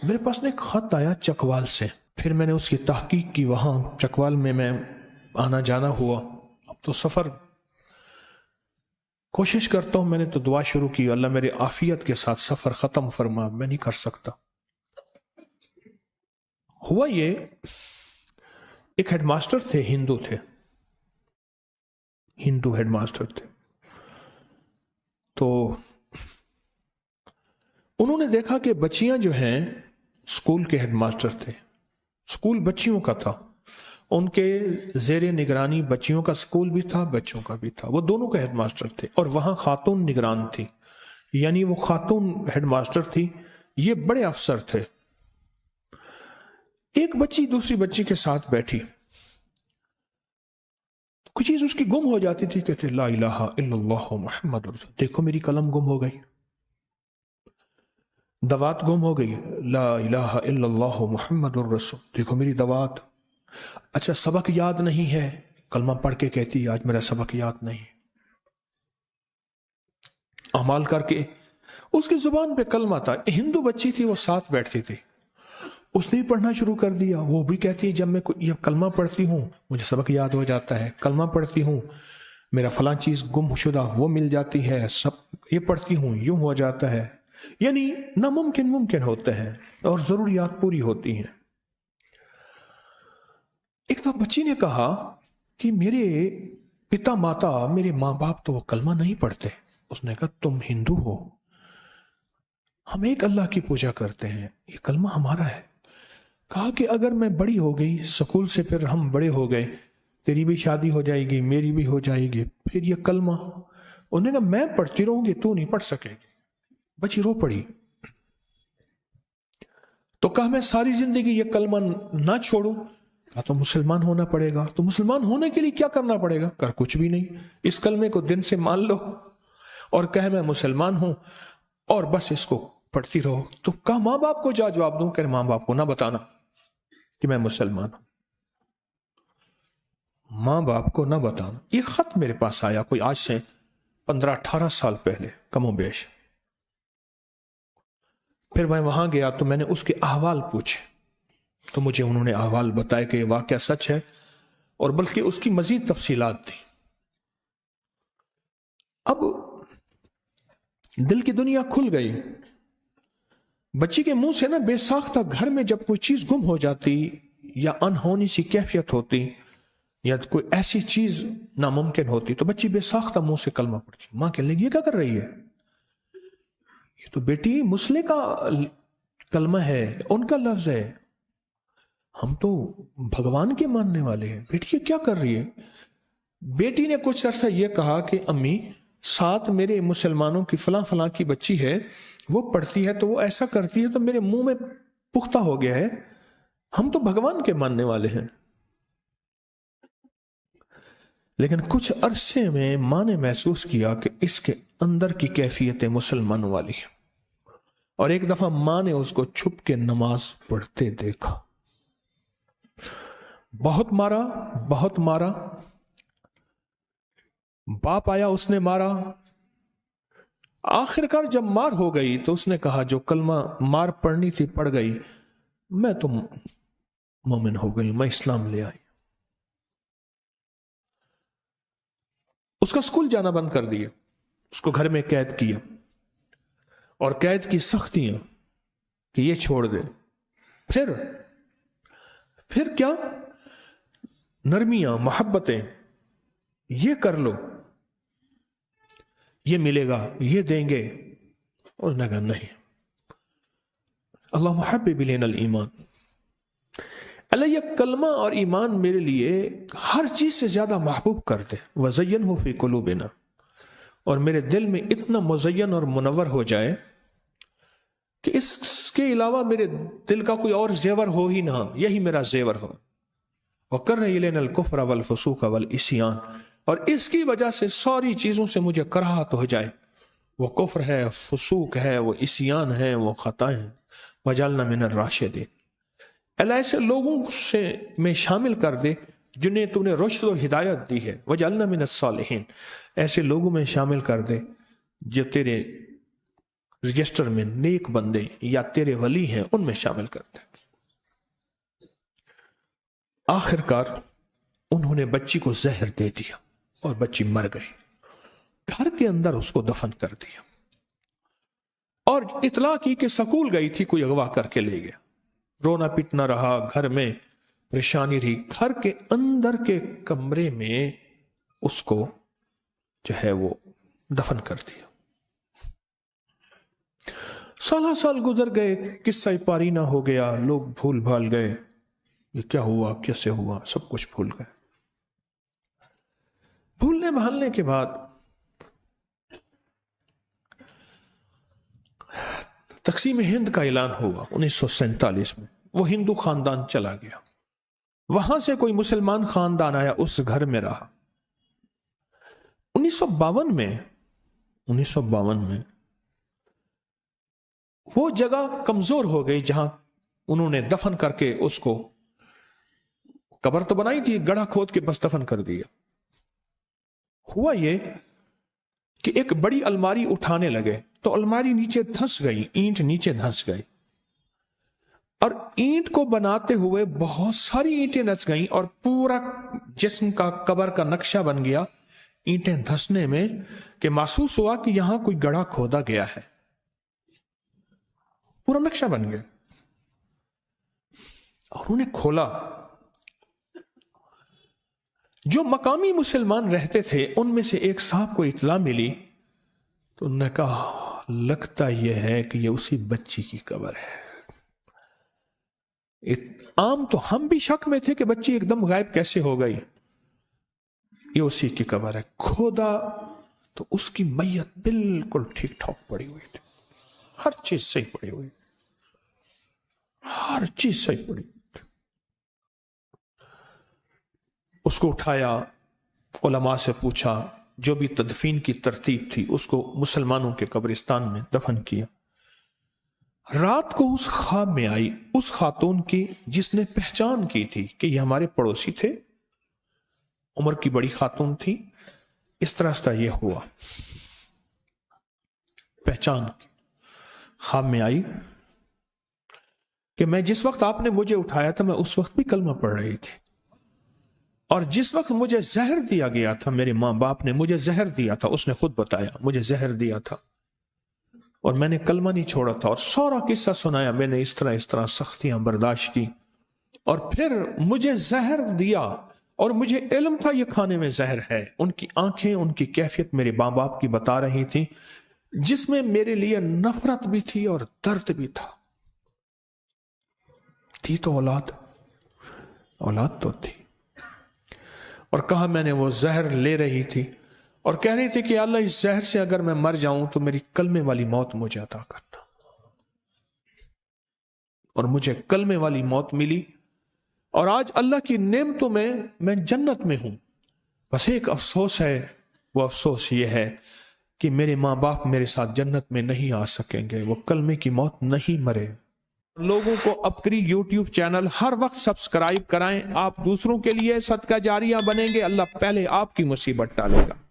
میرے پاس نے ایک خط آیا چکوال سے، پھر میں نے اس کی تحقیق کی، وہاں چکوال میں آنا جانا ہوا۔ اب تو سفر کوشش کرتا ہوں، میں نے تو دعا شروع کی، اللہ میرے عافیت کے ساتھ سفر ختم فرما، میں نہیں کر سکتا۔ ہوا یہ، ایک ہیڈ ماسٹر تھے، ہندو تھے، ہندو ہیڈ ماسٹر تھے، تو انہوں نے دیکھا کہ بچیاں جو ہیں، اسکول کے ہیڈ ماسٹر تھے، اسکول بچیوں کا تھا، ان کے زیر نگرانی بچیوں کا اسکول بھی تھا، بچوں کا بھی تھا، وہ دونوں کا ہیڈ ماسٹر تھے، اور وہاں خاتون نگران تھی، یعنی وہ خاتون ہیڈ ماسٹر تھی، یہ بڑے افسر تھے۔ ایک بچی دوسری بچی کے ساتھ بیٹھی، کوئی چیز اس کی گم ہو جاتی تھی، کہتے لا الہ الا اللہ محمد رسول، دیکھو میری قلم گم ہو گئی، دوات گم ہو گئی، لا الہ الا اللہ محمد الرسول، دیکھو میری دوات۔ اچھا سبق یاد نہیں ہے، کلمہ پڑھ کے کہتی آج میرا سبق یاد نہیں، اعمال کر کے اس کی زبان پہ کلمہ تھا، ہندو بچی تھی، وہ ساتھ بیٹھتی تھی، اس نے بھی پڑھنا شروع کر دیا، وہ بھی کہتی ہے جب میں یہ کلمہ پڑھتی ہوں مجھے سبق یاد ہو جاتا ہے، کلمہ پڑھتی ہوں میرا فلاں چیز گم شدہ وہ مل جاتی ہے، سب یہ پڑھتی ہوں یوں ہو جاتا ہے، یعنی ناممکن ممکن ہوتے ہیں اور ضروریات پوری ہوتی ہیں۔ ایک تو بچی نے کہا کہ میرے پتا ماتا، میرے ماں باپ تو وہ کلمہ نہیں پڑھتے۔ اس نے کہا تم ہندو ہو، ہم ایک اللہ کی پوجا کرتے ہیں، یہ کلمہ ہمارا ہے۔ کہا کہ اگر میں بڑی ہو گئی، سکول سے پھر ہم بڑے ہو گئے، تیری بھی شادی ہو جائے گی، میری بھی ہو جائے گی، پھر یہ کلمہ، انہوں نے کہا میں پڑھتی رہوں گی، تو نہیں پڑھ سکے گی۔ بچی رو پڑی، تو کہا میں ساری زندگی یہ کلمہ نہ چھوڑوں، کہا تو مسلمان ہونا پڑے گا۔ تو مسلمان ہونے کے لیے کیا کرنا پڑے گا؟ کہا کچھ بھی نہیں، اس کلمے کو دن سے مان لو اور کہے میں مسلمان ہوں، اور بس اس کو پڑھتی رہو۔ تو کہا ماں باپ کو جا جواب دوں؟ کہ ماں باپ کو نہ بتانا کہ میں مسلمان ہوں، ماں باپ کو نہ بتانا۔ یہ خط میرے پاس آیا کوئی آج سے 15-18 سال پہلے کم و بیش۔ پھر میں وہاں گیا تو میں نے اس کے احوال پوچھے، تو مجھے انہوں نے احوال بتائے کہ یہ واقعہ سچ ہے، اور بلکہ اس کی مزید تفصیلات تھی۔ اب دل کی دنیا کھل گئی، بچی کے منہ سے نا بے ساختہ گھر میں جب کوئی چیز گم ہو جاتی یا انہونی سی کیفیت ہوتی یا کوئی ایسی چیز ناممکن ہوتی تو بچی بے ساختہ منہ سے کلمہ پڑھتی۔ ماں کہنے لگی یہ کیا کر رہی ہے؟ یہ تو بیٹی مسلح کا کلمہ ہے، ان کا لفظ ہے، ہم تو بھگوان کے ماننے والے ہیں، بیٹی یہ کیا کر رہی ہے؟ بیٹی نے کچھ عرصہ یہ کہا کہ امی ساتھ میرے مسلمانوں کی فلاں فلاں کی بچی ہے، وہ پڑھتی ہے تو وہ ایسا کرتی ہے تو میرے منہ میں پختہ ہو گیا ہے، ہم تو بھگوان کے ماننے والے ہیں۔ لیکن کچھ عرصے میں ماں نے محسوس کیا کہ اس کے اندر کی کیفیت مسلمان والی ہے، اور ایک دفعہ ماں نے اس کو چھپ کے نماز پڑھتے دیکھا، بہت مارا، بہت مارا، باپ آیا اس نے مارا، آخر کار جب مار ہو گئی تو اس نے کہا جو کلمہ مار پڑھنی تھی پڑھ گئی، میں تو مومن ہو گئی، میں اسلام لے آئی۔ اس کا اسکول جانا بند کر دیا، اس کو گھر میں قید کیا، اور قید کی سختیاں کہ یہ چھوڑ دے، پھر کیا نرمیاں، محبتیں، یہ کر لو، یہ ملے گا، یہ دیں گے، اس نے کہا نہیں، اللہ محبب الینا الایمان، اللہ یہ کلمہ اور ایمان میرے لیے ہر چیز سے زیادہ محبوب کر دے، وزینہ فی قلوبنا، اور میرے دل میں اتنا مزین اور منور ہو جائے کہ اس کے علاوہ میرے دل کا کوئی اور زیور ہو ہی نہ، یہی میرا زیور ہو۔ وَكَرَّ إِلَيْنَا الْكُفْرَ وَالْفُسُوقَ وَالْعِصْيَانَ، اور اس کی وجہ سے ساری چیزوں سے مجھے کراہت ہو جائے، وہ کفر ہے، فسوق ہے، وہ عصیان ہے، وہ خطائیں ہیں، وَجَعَلْنَا مِنَ الرَّاشِدِينَ، اللہ ایسے لوگوں سے میں شامل کر دے جنہیں تو نے رشد و ہدایت دی ہے، وَجَعَلْنَا مِنَ الصَّالِحِينَ، ایسے لوگوں میں شامل کر دے جو تیرے رجسٹر میں نیک بندے یا تیرے ولی ہیں ان میں شامل کر دے۔ آخر کار انہوں نے بچی کو زہر دے دیا اور بچی مر گئی، گھر کے اندر اس کو دفن کر دیا، اور اطلاع کی کہ سکول گئی تھی، کوئی اغوا کر کے لے گیا۔ رونا پیٹنا رہا، گھر میں پریشانی رہی، گھر کے اندر کے کمرے میں اس کو جو ہے وہ دفن کر دیا۔ سالہ سال گزر گئے، قصہ پاری نہ ہو گیا، لوگ بھول بھال گئے، یہ کیا ہوا، کیسے ہوا، سب کچھ بھول گئے۔ بھولنے بھالنے کے بعد تقسیم ہند کا اعلان ہوا 1947 میں، وہ ہندو خاندان چلا گیا، وہاں سے کوئی مسلمان خاندان آیا، اس گھر میں رہا۔ 1952 میں وہ جگہ کمزور ہو گئی جہاں انہوں نے دفن کر کے اس کو، قبر تو بنائی تھی، گڑھا کھود کے بس دفن کر دیا۔ ہوا یہ کہ ایک بڑی الماری اٹھانے لگے تو الماری نیچے دھنس گئی، اینٹ نیچے دھنس گئی، اور اینٹ کو بناتے ہوئے بہت ساری اینٹیں دھنس گئیں اور پورا جسم کا قبر کا نقشہ بن گیا اینٹیں دھنسنے میں، کہ محسوس ہوا کہ یہاں کوئی گڑھا کھودا گیا ہے، پورا نقشہ بن گیا۔ اور انہیں کھولا، جو مقامی مسلمان رہتے تھے ان میں سے ایک صاحب کو اطلاع ملی تو انہوں نے کہا لگتا یہ ہے کہ یہ اسی بچی کی قبر ہے۔ عام تو ہم بھی شک میں تھے کہ بچی ایک دم غائب کیسے ہو گئی، یہ اسی کی قبر ہے۔ کھودا تو اس کی میت بالکل ٹھیک ٹھاک پڑی ہوئی تھی، ہر چیز صحیح پڑی ہوئی، ہر چیز صحیح پڑی۔ اس کو اٹھایا، علماء سے پوچھا، جو بھی تدفین کی ترتیب تھی اس کو مسلمانوں کے قبرستان میں دفن کیا۔ رات کو اس خواب میں آئی اس خاتون کی جس نے پہچان کی تھی کہ یہ ہمارے پڑوسی تھے، عمر کی بڑی خاتون تھی، اس طرح سے یہ ہوا، پہچان کی۔ خواب میں آئی کہ میں جس وقت آپ نے مجھے اٹھایا تھا میں اس وقت بھی کلمہ پڑھ رہی تھی، اور جس وقت مجھے زہر دیا گیا تھا، میرے ماں باپ نے مجھے زہر دیا تھا، اس نے خود بتایا مجھے زہر دیا تھا اور میں نے کلمہ نہیں چھوڑا تھا، اور سارا قصہ سنایا، میں نے اس طرح سختیاں برداشت کی، اور پھر مجھے زہر دیا اور مجھے علم تھا یہ کھانے میں زہر ہے۔ ان کی آنکھیں، ان کی کیفیت میرے ماں باپ کی بتا رہی تھی، جس میں میرے لیے نفرت بھی تھی اور درد بھی تھا۔ تھی تو اولاد تو تھی، اور کہا میں نے وہ زہر لے رہی تھی اور کہہ رہی تھی کہ اللہ اس زہر سے اگر میں مر جاؤں تو میری کلمے والی موت مجھے عطا کرنا، اور مجھے کلمے والی موت ملی، اور آج اللہ کی نعمتوں میں جنت میں ہوں۔ بس ایک افسوس ہے، وہ افسوس یہ ہے کہ میرے ماں باپ میرے ساتھ جنت میں نہیں آ سکیں گے، وہ کلمے کی موت نہیں مرے۔ لوگوں کو اپکری یوٹیوب چینل ہر وقت سبسکرائب کرائیں، آپ دوسروں کے لیے صدقہ جاریہ بنیں گے، اللہ پہلے آپ کی مصیبت ٹالے گا۔